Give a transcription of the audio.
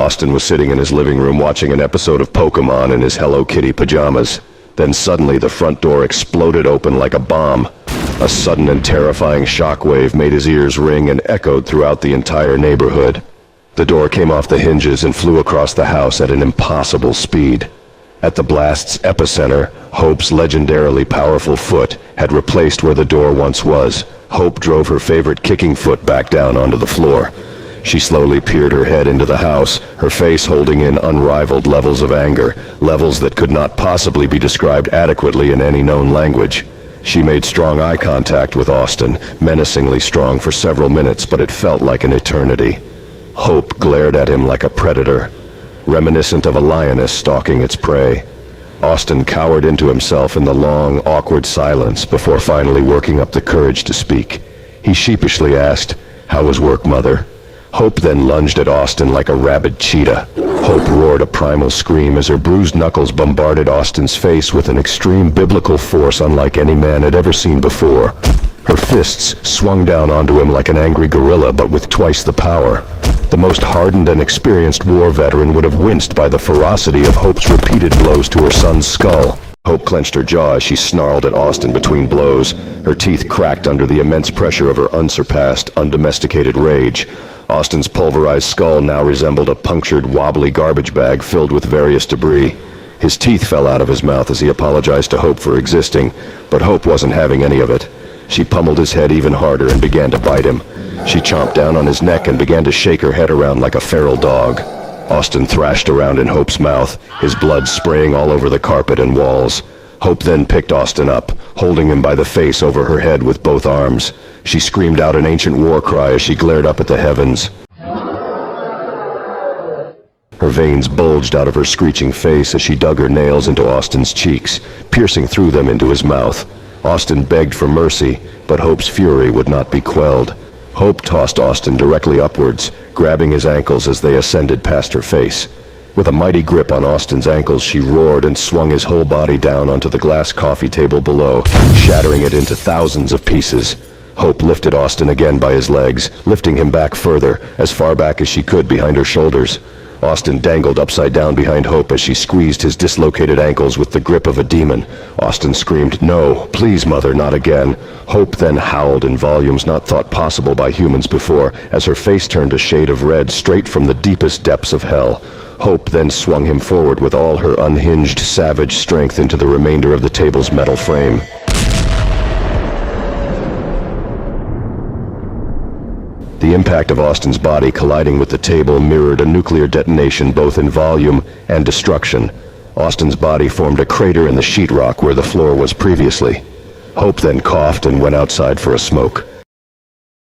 Austin was sitting in his living room watching an episode of Pokémon in his Hello Kitty pajamas. Then suddenly the front door exploded open like a bomb. A sudden and terrifying shockwave made his ears ring and echoed throughout the entire neighborhood. The door came off the hinges and flew across the house at an impossible speed. At the blast's epicenter, Hope's legendarily powerful foot had replaced where the door once was. Hope drove her favorite kicking foot back down onto the floor. She slowly peered her head into the house, her face holding in unrivaled levels of anger, levels that could not possibly be described adequately in any known language. She made strong eye contact with Austin, menacingly strong for several minutes, but it felt like an eternity. Hope glared at him like a predator, reminiscent of a lioness stalking its prey. Austin cowered into himself in the long, awkward silence before finally working up the courage to speak. He sheepishly asked, "How was work, Mother?" Hope then lunged at Austin like a rabid cheetah. Hope roared a primal scream as her bruised knuckles bombarded Austin's face with an extreme biblical force unlike any man had ever seen before. Her fists swung down onto him like an angry gorilla, but with twice the power. The most hardened and experienced war veteran would have winced by the ferocity of Hope's repeated blows to her son's skull. Hope clenched her jaw as she snarled at Austin between blows. Her teeth cracked under the immense pressure of her unsurpassed, undomesticated rage. Austin's pulverized skull now resembled a punctured, wobbly garbage bag filled with various debris. His teeth fell out of his mouth as he apologized to Hope for existing, but Hope wasn't having any of it. She pummeled his head even harder and began to bite him. She chomped down on his neck and began to shake her head around like a feral dog. Austin thrashed around in Hope's mouth, his blood spraying all over the carpet and walls. Hope then picked Austin up, holding him by the face over her head with both arms. She screamed out an ancient war cry as she glared up at the heavens. Her veins bulged out of her screeching face as she dug her nails into Austin's cheeks, piercing through them into his mouth. Austin begged for mercy, but Hope's fury would not be quelled. Hope tossed Austin directly upwards, grabbing his ankles as they ascended past her face. With a mighty grip on Austin's ankles, she roared and swung his whole body down onto the glass coffee table below, shattering it into thousands of pieces. Hope lifted Austin again by his legs, lifting him back further, as far back as she could behind her shoulders. Austin dangled upside down behind Hope as she squeezed his dislocated ankles with the grip of a demon. Austin screamed, "No, please, Mother, not again." Hope then howled in volumes not thought possible by humans before, as her face turned a shade of red straight from the deepest depths of hell. Hope then swung him forward with all her unhinged, savage strength into the remainder of the table's metal frame. The impact of Austin's body colliding with the table mirrored a nuclear detonation both in volume and destruction. Austin's body formed a crater in the sheetrock where the floor was previously. Hope then coughed and went outside for a smoke.